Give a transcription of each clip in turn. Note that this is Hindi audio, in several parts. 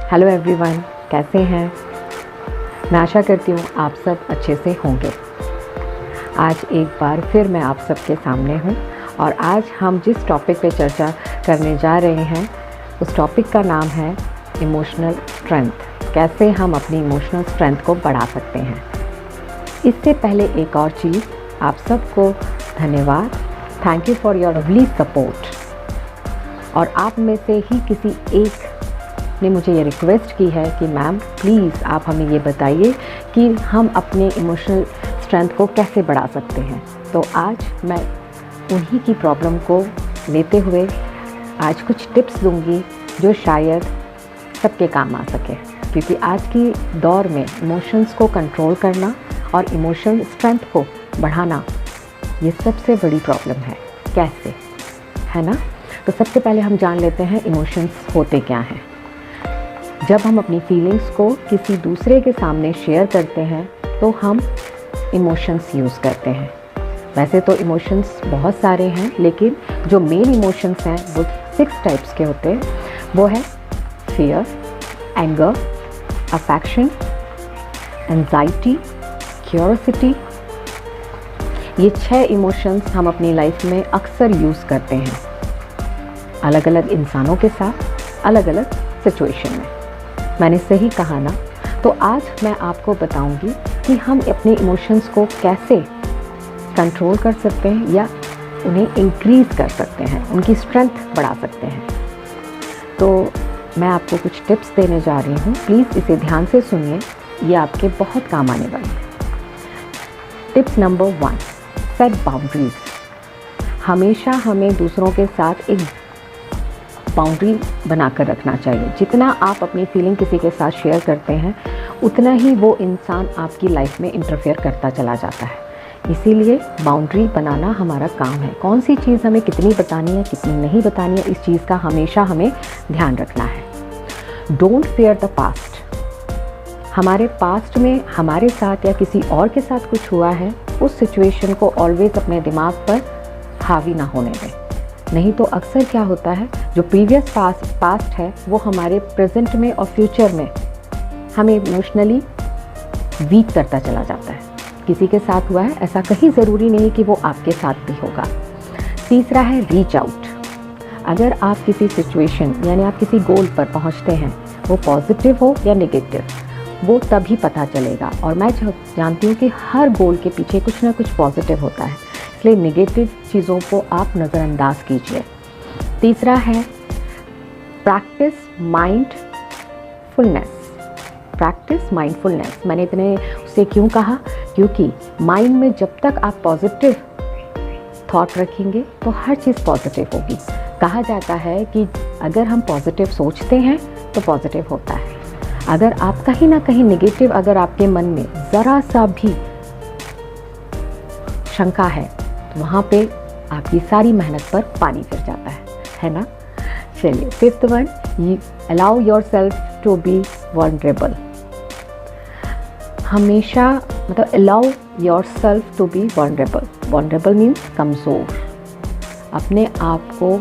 हेलो एवरीवन, कैसे हैं? मैं आशा करती हूँ आप सब अच्छे से होंगे। आज एक बार फिर मैं आप सबके सामने हूँ और आज हम जिस टॉपिक पे चर्चा करने जा रहे हैं उस टॉपिक का नाम है इमोशनल स्ट्रेंथ। कैसे हम अपनी इमोशनल स्ट्रेंथ को बढ़ा सकते हैं। इससे पहले एक और चीज़, आप सबको धन्यवाद। Thank you for your lovely support. और आप में से ही किसी एक ने मुझे ये रिक्वेस्ट की है कि मैम प्लीज़ आप हमें ये बताइए कि हम अपने इमोशनल स्ट्रेंथ को कैसे बढ़ा सकते हैं। तो आज मैं उन्हीं की प्रॉब्लम को लेते हुए आज कुछ टिप्स दूंगी जो शायद सबके काम आ सके, क्योंकि आज की दौर में इमोशंस को कंट्रोल करना और इमोशनल स्ट्रेंथ को बढ़ाना ये सबसे बड़ी प्रॉब्लम है। कैसे, है ना? तो सबसे पहले हम जान लेते हैं इमोशंस होते क्या हैं। जब हम अपनी फीलिंग्स को किसी दूसरे के सामने शेयर करते हैं तो हम इमोशंस यूज़ करते हैं। वैसे तो इमोशंस बहुत सारे हैं, लेकिन जो मेन इमोशंस हैं वो 6 टाइप्स के होते हैं। वो है fear, anger, affection, anxiety, curiosity. ये 6 इमोशंस हम अपनी लाइफ में अक्सर यूज़ करते हैं, अलग अलग इंसानों के साथ, अलग अलग सिचुएशन में। मैंने सही कहा ना? तो आज मैं आपको बताऊंगी कि हम अपने इमोशंस को कैसे कंट्रोल कर सकते हैं या उन्हें इंक्रीज़ कर सकते हैं, उनकी स्ट्रेंथ बढ़ा सकते हैं। तो मैं आपको कुछ टिप्स देने जा रही हूँ, प्लीज़ इसे ध्यान से सुनिए, ये आपके बहुत काम आने वाले हैं। Tips number 1, set boundaries. हमेशा हमें दूसरों के साथ एक बाउंड्री बनाकर रखना चाहिए। जितना आप अपनी फीलिंग किसी के साथ शेयर करते हैं उतना ही वो इंसान आपकी लाइफ में इंटरफेयर करता चला जाता है। इसीलिए बाउंड्री बनाना हमारा काम है। कौन सी चीज़ हमें कितनी बतानी है, कितनी नहीं बतानी है, इस चीज़ का हमेशा हमें ध्यान रखना है। Don't fair the past. हमारे पास्ट में हमारे साथ या किसी और के साथ कुछ हुआ है, उस सिचुएशन को ऑलवेज अपने दिमाग पर हावी ना होने दें। नहीं तो अक्सर क्या होता है, जो प्रीवियस पास्ट है वो हमारे प्रेजेंट में और फ्यूचर में हमें इमोशनली वीक करता चला जाता है। किसी के साथ हुआ है, ऐसा कहीं ज़रूरी नहीं कि वो आपके साथ भी होगा। तीसरा है रीच आउट। अगर आप किसी सिचुएशन यानी आप किसी गोल पर पहुंचते हैं, वो पॉजिटिव हो या नेगेटिव, वो तभी पता चलेगा। और मैं जानती हूँ कि हर गोल के पीछे कुछ ना कुछ पॉजिटिव होता है, इसलिए नेगेटिव चीज़ों को आप नज़रअंदाज कीजिए। तीसरा है प्रैक्टिस माइंडफुलनेस। Practice mindfulness. मैंने इतने उसे क्यों कहा? क्योंकि माइंड में जब तक आप पॉजिटिव थॉट रखेंगे तो हर चीज़ पॉजिटिव होगी। कहा जाता है कि अगर हम पॉजिटिव सोचते हैं तो पॉजिटिव होता है। अगर आप कहीं ना कहीं नेगेटिव, अगर आपके मन में ज़रा सा भी शंका है, तो वहाँ पे आपकी सारी मेहनत पर पानी फिर जाता है ना? चलिए, 5th one, you allow yourself to be vulnerable. हमेशा मतलब allow yourself to be vulnerable. Vulnerable means कमज़ोर। अपने आप को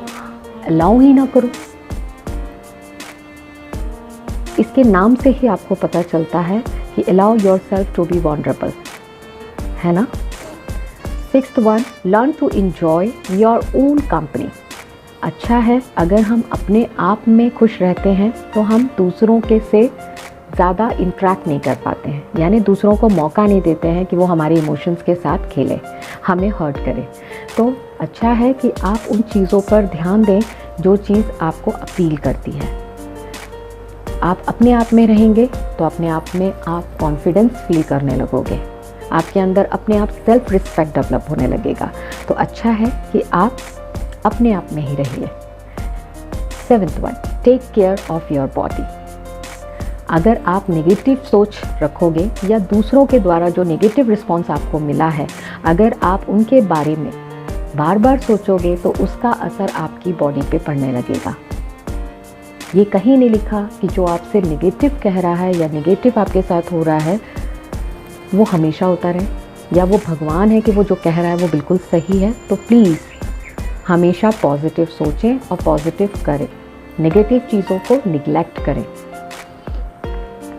अलाउ ही ना करो। इसके नाम से ही आपको पता चलता है कि allow yourself to be vulnerable, है ना? 6th one, learn to enjoy your own company. अच्छा है, अगर हम अपने आप में खुश रहते हैं तो हम दूसरों के से ज़्यादा इंटरेक्ट नहीं कर पाते हैं, यानी दूसरों को मौका नहीं देते हैं कि वो हमारे इमोशंस के साथ खेलें, हमें हर्ट करें। तो अच्छा है कि आप उन चीज़ों पर ध्यान दें जो चीज़ आपको अपील करती है। आप अपने आप में रहेंगे तो अपने आप में आप कॉन्फिडेंस फील करने लगोगे, आपके अंदर अपने आप सेल्फ रिस्पेक्ट डेवलप होने लगेगा। तो अच्छा है कि आप अपने आप में ही रहिए। 7th one, take care of your body. अगर आप नेगेटिव सोच रखोगे या दूसरों के द्वारा जो नेगेटिव रिस्पॉन्स आपको मिला है, अगर आप उनके बारे में बार बार सोचोगे तो उसका असर आपकी बॉडी पे पड़ने लगेगा। ये कहीं नहीं लिखा कि जो आपसे नेगेटिव कह रहा है या नेगेटिव आपके साथ हो रहा है वो हमेशा होता रहे, या वो भगवान है कि वो जो कह रहा है वो बिल्कुल सही है। तो प्लीज़ हमेशा पॉजिटिव सोचें और पॉजिटिव करें, नेगेटिव चीज़ों को निगलेक्ट करें।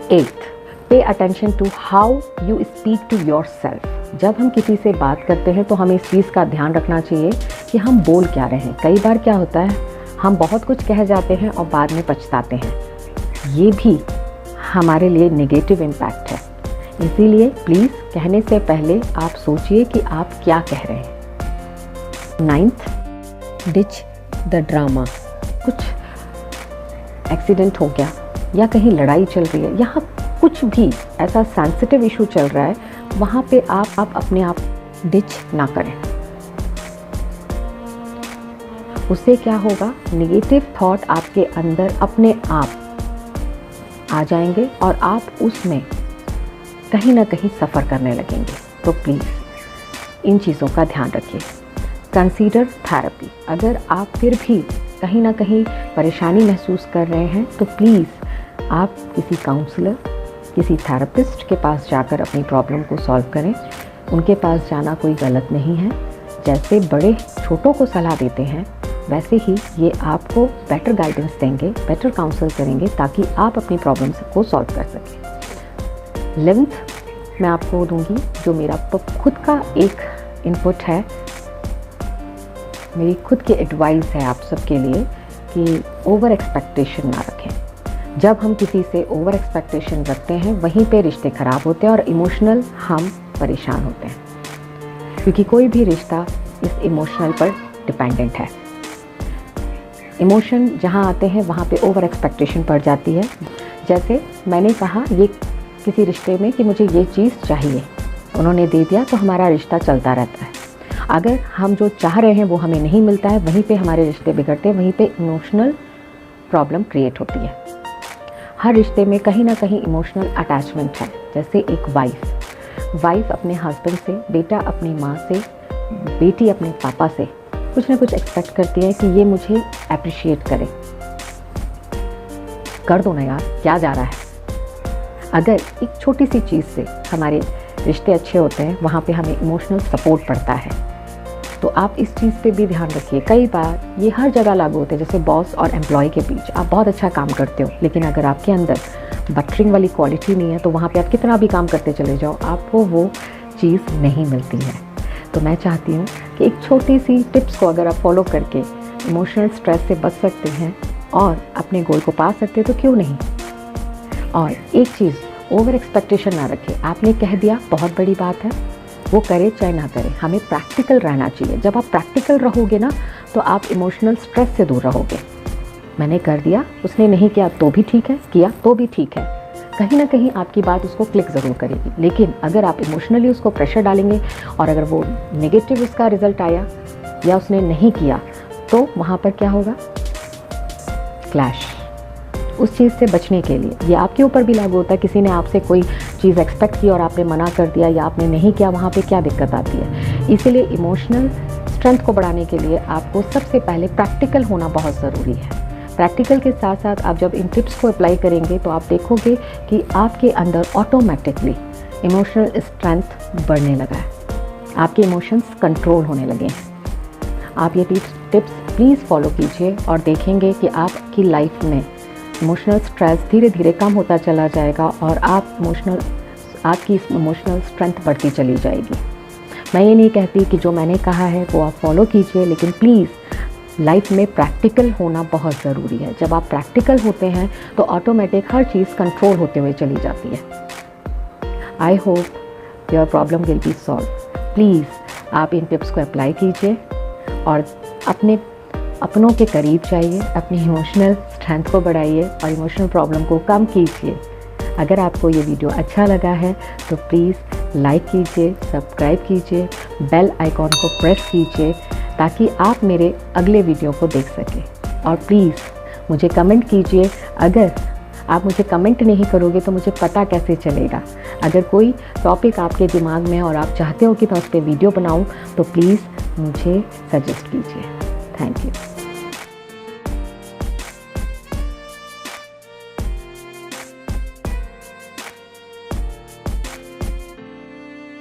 8th, pay attention to how you speak to yourself. जब हम किसी से बात करते हैं तो हमें इस चीज़ का ध्यान रखना चाहिए कि हम बोल क्या रहे हैं। कई बार क्या होता है, हम बहुत कुछ कह जाते हैं और बाद में पछताते हैं। ये भी हमारे लिए नेगेटिव इम्पैक्ट है। इसीलिए प्लीज़ कहने से पहले आप सोचिए कि आप क्या कह रहे हैं। 9th, ditch the drama. कुछ एक्सीडेंट हो गया या कहीं लड़ाई चल रही है, यहाँ कुछ भी ऐसा सेंसिटिव इशू चल रहा है, वहाँ पे आप अपने आप डिच ना करें। उससे क्या होगा, नेगेटिव थॉट आपके अंदर अपने आप आ जाएंगे और आप उसमें कहीं ना कहीं सफ़र करने लगेंगे। तो प्लीज़ इन चीज़ों का ध्यान रखिए। Consider therapy. अगर आप फिर भी कहीं ना कहीं परेशानी महसूस कर रहे हैं तो प्लीज़ आप किसी काउंसलर, किसी थेरेपिस्ट के पास जाकर अपनी प्रॉब्लम को सॉल्व करें। उनके पास जाना कोई गलत नहीं है। जैसे बड़े छोटों को सलाह देते हैं, वैसे ही ये आपको बेटर गाइडेंस देंगे, बेटर काउंसल करेंगे, ताकि आप अपनी प्रॉब्लम्स को सॉल्व कर सकें। 11th मैं आपको दूंगी जो मेरा खुद का एक इनपुट है, मेरी खुद की एडवाइस है आप सबके लिए कि ओवर एक्सपेक्टेशन ना रखें। जब हम किसी से ओवर एक्सपेक्टेशन रखते हैं वहीं पे रिश्ते ख़राब होते हैं और इमोशनल हम परेशान होते हैं, क्योंकि कोई भी रिश्ता इस इमोशनल पर डिपेंडेंट है। इमोशन जहाँ आते हैं वहाँ पे ओवर एक्सपेक्टेशन पड़ जाती है। जैसे मैंने कहा ये किसी रिश्ते में कि मुझे ये चीज़ चाहिए, उन्होंने दे दिया तो हमारा रिश्ता चलता रहता है। अगर हम जो चाह रहे हैं वो हमें नहीं मिलता है, वहीं पे हमारे रिश्ते बिगड़ते हैं, वहीं पे इमोशनल प्रॉब्लम क्रिएट होती है। हर रिश्ते में कहीं ना कहीं इमोशनल अटैचमेंट है। जैसे एक वाइफ अपने हस्बैंड से, बेटा अपनी माँ से, बेटी अपने पापा से कुछ ना कुछ एक्सपेक्ट करती है कि ये मुझे अप्रिशिएट करे। कर दो ना यार, क्या जा रहा है। अगर एक छोटी सी चीज़ से हमारे रिश्ते अच्छे होते हैं, वहाँ पे हमें इमोशनल सपोर्ट पड़ता है। तो आप इस चीज़ पे भी ध्यान रखिए। कई बार ये हर जगह लागू होते हैं, जैसे बॉस और एम्प्लॉय के बीच आप बहुत अच्छा काम करते हो, लेकिन अगर आपके अंदर बटरिंग वाली क्वालिटी नहीं है तो वहाँ पे आप कितना भी काम करते चले जाओ, आपको वो चीज़ नहीं मिलती है। तो मैं चाहती हूँ कि एक छोटी सी टिप्स को अगर आप फॉलो करके इमोशनल स्ट्रेस से बच सकते हैं और अपने गोल को पा सकते हैं तो क्यों नहीं। और एक चीज़, ओवर एक्सपेक्टेशन ना रखें। आपने कह दिया, बहुत बड़ी बात है, वो करे चाहे ना करे, हमें प्रैक्टिकल रहना चाहिए। जब आप प्रैक्टिकल रहोगे ना तो आप इमोशनल स्ट्रेस से दूर रहोगे। मैंने कर दिया, उसने नहीं किया तो भी ठीक है, किया तो भी ठीक है, कहीं ना कहीं आपकी बात उसको क्लिक ज़रूर करेगी। लेकिन अगर आप इमोशनली उसको प्रेशर डालेंगे और अगर वो नेगेटिव उसका रिजल्ट आया या उसने नहीं किया तो वहाँ पर क्या होगा, क्लैश। उस चीज़ से बचने के लिए ये आपके ऊपर भी लागू होता है। किसी ने आपसे कोई चीज़ एक्सपेक्ट की और आपने मना कर दिया या आपने नहीं किया, वहाँ पे क्या दिक्कत आती है। इसीलिए इमोशनल स्ट्रेंथ को बढ़ाने के लिए आपको सबसे पहले प्रैक्टिकल होना बहुत ज़रूरी है। प्रैक्टिकल के साथ साथ आप जब इन टिप्स को अप्लाई करेंगे तो आप देखोगे कि आपके अंदर ऑटोमेटिकली इमोशनल स्ट्रेंथ बढ़ने लगा है, आपके इमोशंस कंट्रोल होने लगे हैं। आप ये टिप्स प्लीज़ फॉलो कीजिए और देखेंगे कि आपकी लाइफ में इमोशनल स्ट्रेस धीरे धीरे कम होता चला जाएगा और आपकी इमोशनल स्ट्रेंथ बढ़ती चली जाएगी। मैं ये नहीं कहती कि जो मैंने कहा है वो आप फॉलो कीजिए, लेकिन प्लीज़ लाइफ में प्रैक्टिकल होना बहुत ज़रूरी है। जब आप प्रैक्टिकल होते हैं तो ऑटोमेटिक हर चीज़ कंट्रोल होते हुए चली जाती है। I hope your problem will be solve. Please आप इन टिप्स को अप्लाई कीजिए और अपनों के करीब जाइए, अपनी इमोशनल स्ट्रेंथ को बढ़ाइए और इमोशनल प्रॉब्लम को कम कीजिए। अगर आपको ये वीडियो अच्छा लगा है तो प्लीज़ लाइक कीजिए, सब्सक्राइब कीजिए, बेल आइकॉन को प्रेस कीजिए ताकि आप मेरे अगले वीडियो को देख सकें। और प्लीज़ मुझे कमेंट कीजिए। अगर आप मुझे कमेंट नहीं करोगे तो मुझे पता कैसे चलेगा। अगर कोई टॉपिक आपके दिमाग में और आप चाहते हो कि मैं उस पर वीडियो बनाऊं तो प्लीज़ मुझे सजेस्ट कीजिए। Thank you.